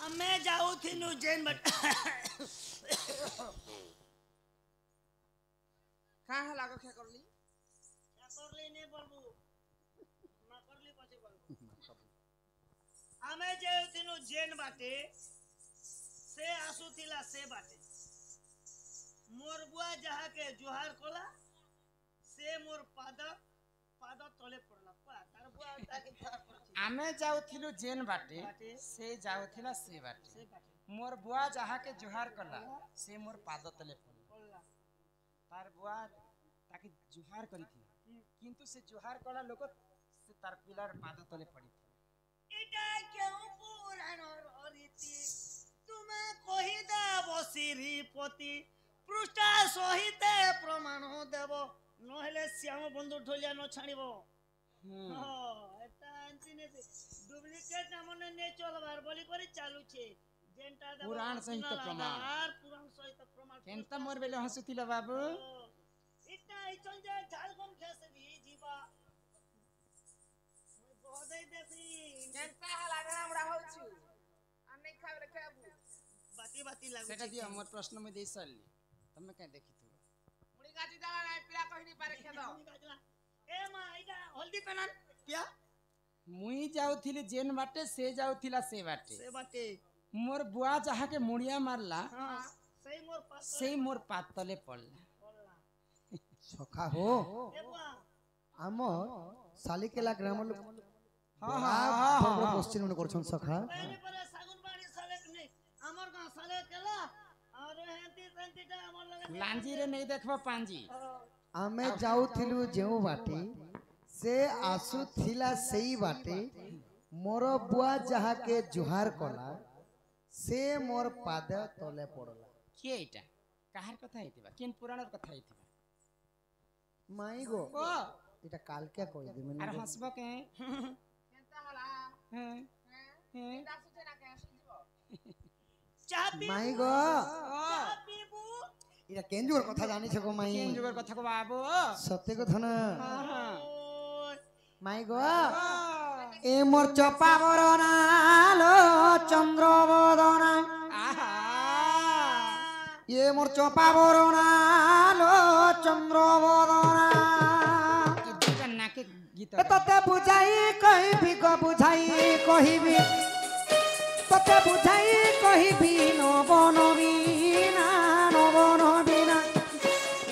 ଆମେ ଯାଉଥିଲୁ ଜେନ୍ ବାଟ का है लागो क्या करली करली नहीं बोलबू ना करली पछे बोलबू ଆମେ ଯାଉଥିଲୁ ଜେନ୍ ବାଟେ ସେ ଆସୁଥିଲା ସେ ବାଟେ मोर बुआ जहा के जुहार कोला से मोर पाद तले पड़ला तार बुआ ताके आमे जाउथिलु जेन बाटे से जाउथिला से बाटे मोर बुआ जहा के जुहार कला से मोर पाद तले पड़ला तार बुआ ताके जुहार करिथिला किंतु से जुहार कला लोक से तार पिलार पाद तले पड़ी एटा क्यों पुराण रीति तुमे कहि दे बसिरीपति पृष्ठा सहित प्रमाण देव नहेले श्याम बंधु ढोलिया न छाणिबो एटा अंतिने डुप्लीकेट नामने ने चलबार बोली करी चालू छे जेंटा देव पुराण सहित प्रमाण पुराण सहित प्रमाण केनता मोर बेले हसुतिला बाबू इतना इचन जे झालगम खेसरी जीवा बोधै देसी केनता हला ढा हमरा होछु आ नै खाब रे खाबू बाती लागु सेटा दियो मोर प्रश्न में देई सारली तमे काय देखि तू मुड़ी गाजी दाला नै पिला कहिनी पारे खेद ए मा आइडा हल्दी पेनन क्या मुई जाउथिली जेन बाटे से जाउथिला से बाटे मोर बुआ जहा के मुड़िया मारला हां सही मोर पात तले पड़ला सखा हो ए बुआ आम सालिकेला ग्राम लोक हां हां क्वेश्चन मन करछन सखा पहले पर सागुन बाड़ी साले नहीं हमर गांव साले केला और हेंती हमर लगे लांजी रे नहीं देखबो पांजी आमे जाउथिलु जेउ बाटे से आसुथिला सेई बाटे मोर बुआ जहा के जुहार कला से मोर पाद तले पड़ला के एटा काहर कथा हेतिबा केन पुराणर कथा हेतिबा माई गो ओ एटा काल के कहि दे मैंने अरे हसबो के केनता हला हैं केनता सुते ना के सुनजबो चाह पी माई गो चाह पीबू एटा केंजुर कथा जानि छको माई केन जुगर कथा को बाबू सत्य कथा ना हां हां माई गो ए मोर चपा बरना लो चंद्र बदना आहा ये मोर चपा बरना लो चंद्र बदना ई दुटा नाके गीत तते बुझाई कहिबी को बुझाई कहिबी तते बुझाई कहिबी नबनबीना नबनबीना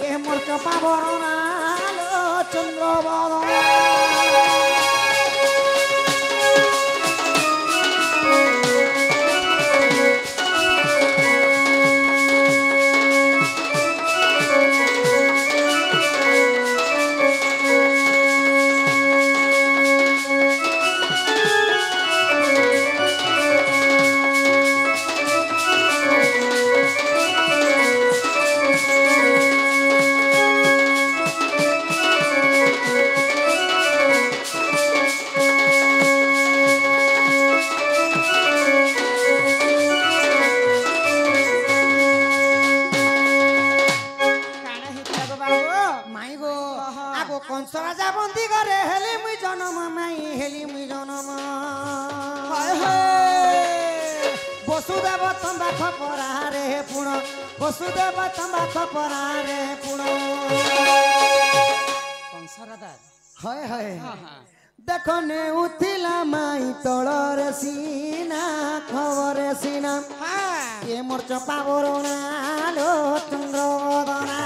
ए मोर चपा बरना लो चंद्र बदना वसुदेव तंबाख परारे पुण वसुदेव तंबाख परारे पुण कंसरदार हाय हाय हां हां देखो ने उथिला माई तळर सीना खबर सीना हां ये मोर चपा बरना लो चंद्र बदना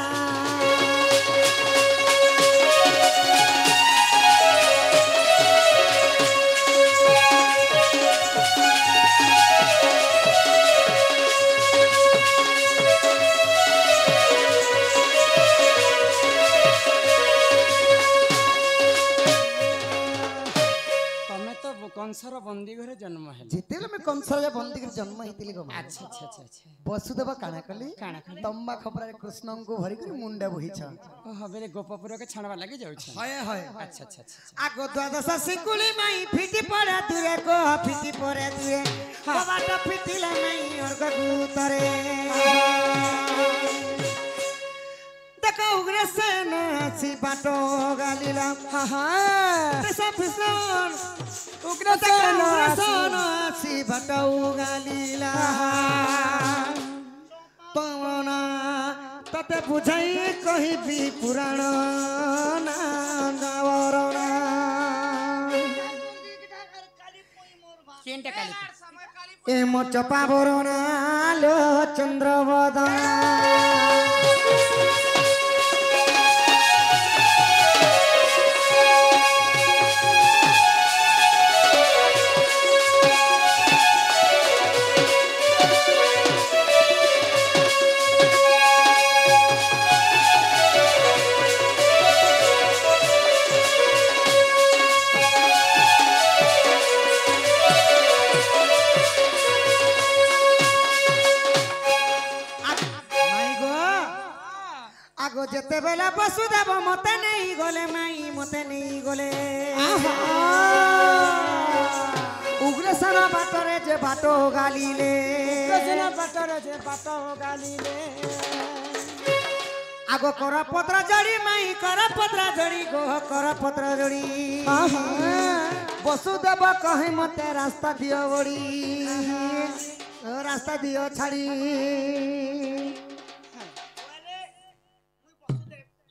कंसर बंदी घरे जन्म है जितेले में कंसर बंदी घरे जन्म हितिली गो अच्छा अच्छा अच्छा अच्छा वसुदेव काना कली काना कली तंबा खपरा कृष्ण को भरी कर मुंडा बही छ ओ हबेले गोपपुर के छणवा लागि जाउ छ हाय हाय अच्छा अच्छा अच्छा आगो द्वादश सिकुली माई फिटी पड़े तुरे को फिटी पड़े तुरे बाबाटा फिटिला नहीं और गुतरे देखो उग्र सेन सी बाटो गालीला हा हा तसा फिसन উগ্রসেন উগ্রসেন আসি বাটাও গালিলা তোমরা ততে বুঝাই কহিবি পুরাণ না গাওরনা কেনটা কালি এ মো চপা বরণা লো চন্দ্রবদনা আগো যেতে বেলা বসুদেব মতে নেই গলে মাই মতে নেই গলে উগ্রসেন বাটরে যে বাট গালিলে উগ্রসেন বাটরে যে বাট গালিলে আগো কর পত্র জড়ি মাই কর পত্র জড়ি গো কর পত্র জড়ি বসুদেব কহে মতে রাস্তা দিও বড়ি রাস্তা দিও ছাড়ি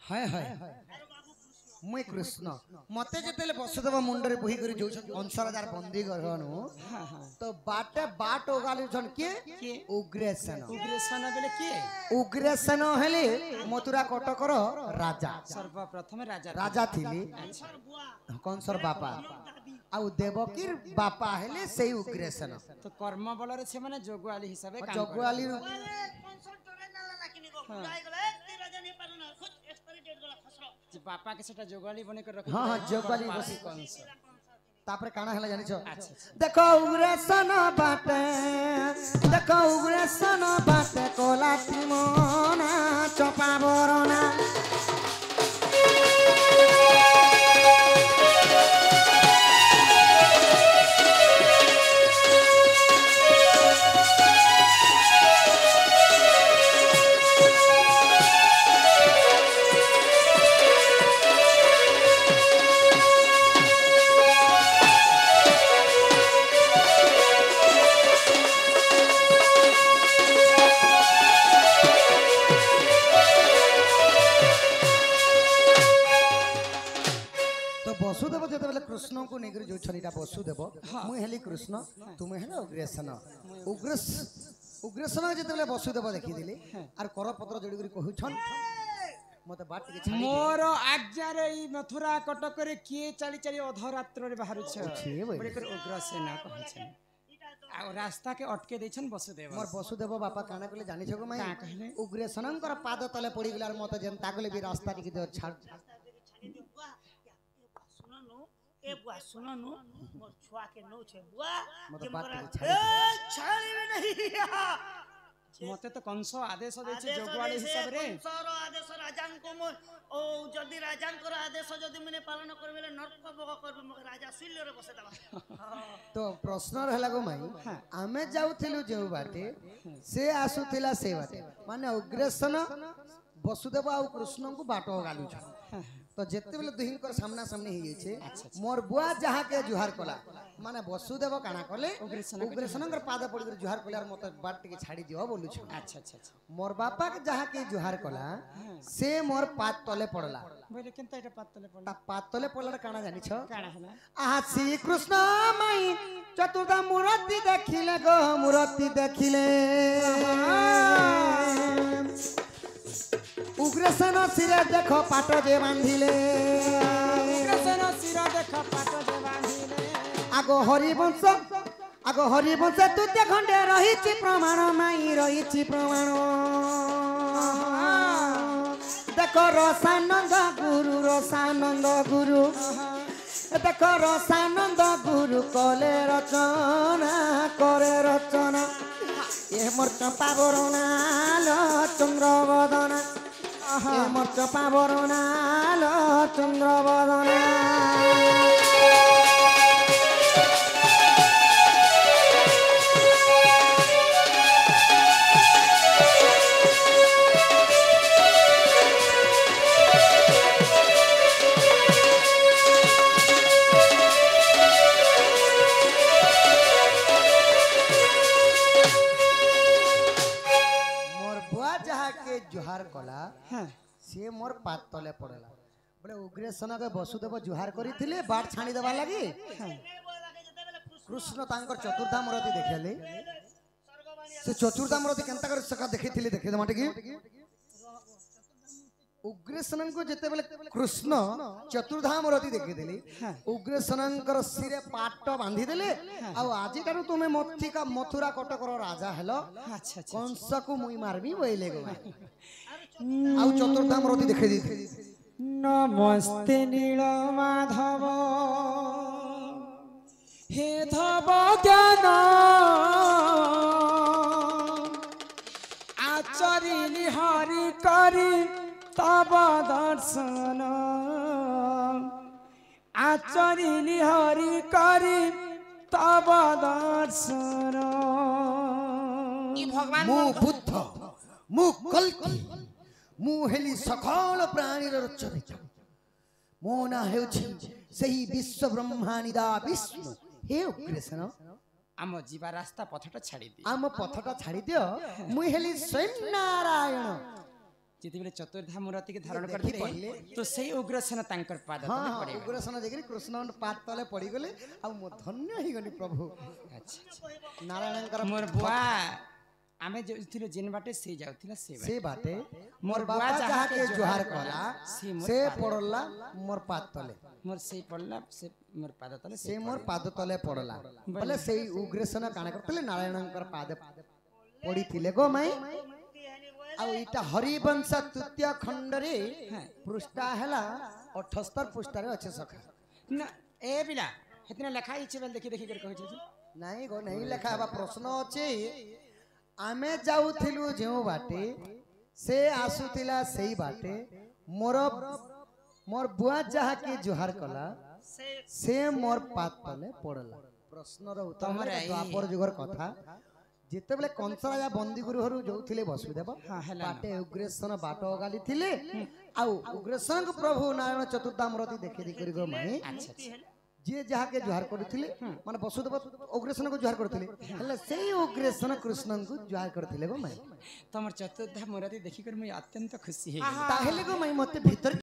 হায় হায় মুই কৃষ্ণ মতে যেতেলে বসুদেব মুন্ডরে বহি করে যাউছন কংসরাজার বন্দী গরহनु তো বাটে বাট ওগালিছন কে উগ্রসেন উগ্রসেন বেলে কি উগ্রসেন হেলে মথুরা কটকর রাজা সর্বপ্রথমে রাজা রাজা থিলি কংসর বাপা আউ দেবকীর বাপা হেলে সেই উগ্রসেন তো কর্ম বলরে সে মানে যোগুয়ালি হিসাবে কাম জগুয়ালি যে বাপা কে সেটা যোগুয়ালি বনে করে রাখি হ্যাঁ হ্যাঁ জগুয়ালি বাপা বসি কংস তারপরে কানা হেলা জানিছ আচ্ছা দেখো উগ্রসেন বাটে দেখো উগ্রসেন বাটে কোলা ত্রিমনা চপা বরণা বসুদেব যেতবেলে কৃষ্ণ কু নেই করে যাচ্ছেন এটা বসুদেব মুই হেলি কৃষ্ণ তুমি হেলে উগ্রসেন উগ্রসেন যেতবেলে বসুদেব দেখিদেলি আর করপত্র জড়ি করে কহুছন মতে বাট টিকে ছাড়ি মোর আজ্ঞারে এই মথুরা কটকরে কিয়ে চালি চালি অধরাত্রে বাহারুছ বলে করে উগ্রসেন কহিছেন আর রাস্তাকে অটকে দিয়েছেন বসুদেব মোর বসুদেব বাপা কানা কলে জানিছ গো মাই কা কহিলে উগ্রসেনঙ্কর পাদ তলে পড়ি গলার মতে যেন তাগলে বি রাস্তা টিকে দেও ছাড় ए बुआ सुनो नु मोर छुआ के नो छे बुआ मत के बात मोरा के छाड़ी में नहीं মতে তো কংস আদেশ দিয়েছে যোগুয়ালি হিসাবে কংসর আদেশ রাজান কো ও যদি রাজান কর আদেশ যদি মনে পালন করবেলে নরক ভোগ করবে মগে রাজা শুইলরে বসে দেবা তো প্রশ্ন রহলা গো মাই আমি যাউথিলু যেউ বাটে সে আসুথিলা সে বাটে মানে উগ্রসেন বসুদেব আর কৃষ্ণ को बाटो गालू तो जेते बेले दुहिंकर सामना सामने ही जाइछे मोर बुआ जहा के जुहार कला माने वसुदेव काना कले उग्रसेनकर पाद पड़ी कर जुहार कले और मत बाट के छाड़ी दियो बोलु छ अच्छा अच्छा अच्छा मोर बापा के जहा के जुहार कला से मोर पाद तले पड़ला बोले केनता एटा पातले पड़ला ता पाद तले पड़ला काना जानि छ काना हला आहा श्री कृष्ण माई चतुर्धा मूर्ति देखिले गो मूर्ति देखिले उग्रसेन सिरे देखो पाट जे बांधिले উগ্রসেন শির দেখ পাট যে বাঁধিলে आगो हरिवंश तुते खंडे रहिछि प्रमाण माई रहिछि प्रमाण देखो रसानंद गुरु देखो रसानंद गुरु कले रचना करे रचना ये मोर चंपा बरना लो चंद्र बदना ये मोर चंपा बरना लो चंद्र बदना ଯାହାକେ ଜୁହାର କଲା হ্যাঁ ସିଏ ମୋର ପାଦ ତଳେ ପଡିଲା ବୋଲେ ଉଗ୍ରେସନକେ ବସୁଦେବ ଜୁହାର କରିଥିଲେ ବାଟ ଛାଣି ଦେବା ଲାଗି କୃଷ୍ଣ ତାଙ୍କର ଚତୁର୍ଧାମୂରତି ଦେଖେଇଲେ ସେ ଚତୁର୍ଧାମୂରତି କେନ୍ତା କରି ସକା ଦେଖେଇଥିଲେ ଦେଖେଇଦେମା ଟିକେ ଉଗ୍ରେସନଙ୍କୁ ଯେତେବେଳେ କୃଷ୍ଣ ଚତୁର୍ଧାମୂରତି ଦେଖେଇଦେଲେ ଉଗ୍ରେସନଙ୍କର ଶିରେ ପାଟ ବାନ୍ଧିଦେଲେ ଆଉ ଆଜିଠାରୁ ତୁମେ ମଥୁରା କଟକର ରାଜା ହେଲ আচ্ছা আচ্ছা କଂସକୁ ମୁଇଁ ମାରବି ବୋଇଲେ ଗো ଆଉ ଚତୁର୍ଧାମୂରତି ଦେଖେଇ ଦେଇଥିଲେ নমস্তে নীল মাধব হে ধব জ্ঞান আচরিলি হরি করি তব দর্শন আচরিলি হরি করি তব দর্শন ମୁଁ ବୁଦ୍ଧ ମୁଁ କଲ୍କି ମୁଁ ହେଲି ସକଳ ପ୍ରାଣୀର ରଚୟିତା ମୋ ନାଁ ହେଉଛି ସେହି ବିଶ୍ୱ ବ୍ରହ୍ମାଣିଦା ବିଷ୍ଣୁ ହେ ଉଗ୍ରେସନ ଆମ ଯିବା ରାସ୍ତା ପଥଟା ଛାଡ଼ି ଦିଏ ଆମ ପଥଟା ଛାଡ଼ି ଦିଅ ମୁଁ ହେଲି ସ୍ୱୟଂ ନାରାୟଣ ଯେତେବେଳେ ଚତୁର୍ଦ୍ଧା ମୂରତିକି ଧାରଣ କରିଥିଲେ ତ ସେଇ ଉଗ୍ରସେନ ତାଙ୍କର ପାଦ ହଁ ତଳେ ହଁ ପଡ଼ିଗଲେ। ଉଗ୍ରସେନ ଯାଇକରି କୃଷ୍ଣଙ୍କ ପାଦ ତଳେ ପଡ଼ିଗଲେ ଆଉ ମୁଁ ଧନ୍ୟ ହେଇଗଲି ପ୍ରଭୁ ଆଚ୍ଛା ନାରାୟଣଙ୍କର ମୋର ବୁଆ ଆମେ ଯାଉଥିଲୁ ଯେନ୍ ବାଟେ ସେ ଯାଉଥିଲା ସେ ସେ ବାଟେ ବାଟେ ମୋର ବାବା ଯାହାକେ ଜୁହାର କଲା ସେ ପଡଲା ମୋର ପାଦ ତଳେ ମୋର ସେଇ ପଡ଼ିଲା ସେ ମୋର ପାଦ ତଳେ ସେ ମୋର ପାଦ ତଳେ ପଡଲା ବୋଲେ ସେଇ ଉଗ୍ରସେନ କାଣା କରିଥିଲେ ନାରାୟଣଙ୍କର ପାଦ ପଡିଥିଲେ ଗୋ ମାଇ ଆଉ ଏଇଟା ହରିବଂଶ ତୃତୀୟ ଖଣ୍ଡରେ ପୃଷ୍ଠା ହେଲା 78 ପୃଷ୍ଠାରେ ଅଛି ସଖା ନା ଏ ପିଲା ହେତିନା ଲେଖା ହେଇଛି ବେଲେ ଦେଖି ଦେଖି କରି କହିଛି ନାଇଁ ଗୋ ନାଇଁ ଲେଖା ହେବା ପ୍ରଶ୍ନ ଅଛି ଆମେ ଯାଉଥିଲୁ ଯେଉଁ ବାଟେ ସେ ଆସୁଥିଲା ସେଇ ବାଟେ ମୋର ବୁଆ ଯାହାକେ ଜୁହାର କଲା ସେ ମୋର ପାଦ ତଳେ ପଡଲା ପ୍ରଶ୍ନର ଉତ୍ତର ତମର ଦ୍ୱାପର ଯୁଗର କଥା ଯେତେବେଳେ କଂସ ରାଜା ବନ୍ଦୀଗୃହ ଘରୁ ଯାଉଥିଲେ ବସୁଦେବ ବାଟେ ଉଗ୍ରେସନ ବାଟ ଅଗାଲି ଥିଲେ ଆଉ ଉଗ୍ରେସନଙ୍କ ପ୍ରଭୁ ନାରାୟଣ ଚତୁର୍ଦ୍ଧାମୂରତି ଦେଖି ଦେଖି କରି ମାଇ ଯିଏ ଯାହାକେ ଜୁହାର କରୁଥିଲେ ମାନେ ବସୁଦେବ ଉଗ୍ରେସନକୁ ଜୁହାର କରୁଥିଲେ ହେଲେ ସେଇ ଉଗ୍ରେସନ କୃଷ୍ଣଙ୍କୁ ଜୁହାର କରିଥିଲେ ଗୋ ମାଇ ତମର ଚତୁର୍ଦ୍ଧା ମୂରତି ଦେଖିକରି ମୁଁ ଅତ୍ୟନ୍ତ ଖୁସି ହେଇଗଲି ତାହେଲେ ଗୋ ମାଇ ମତେ ଭିତରେ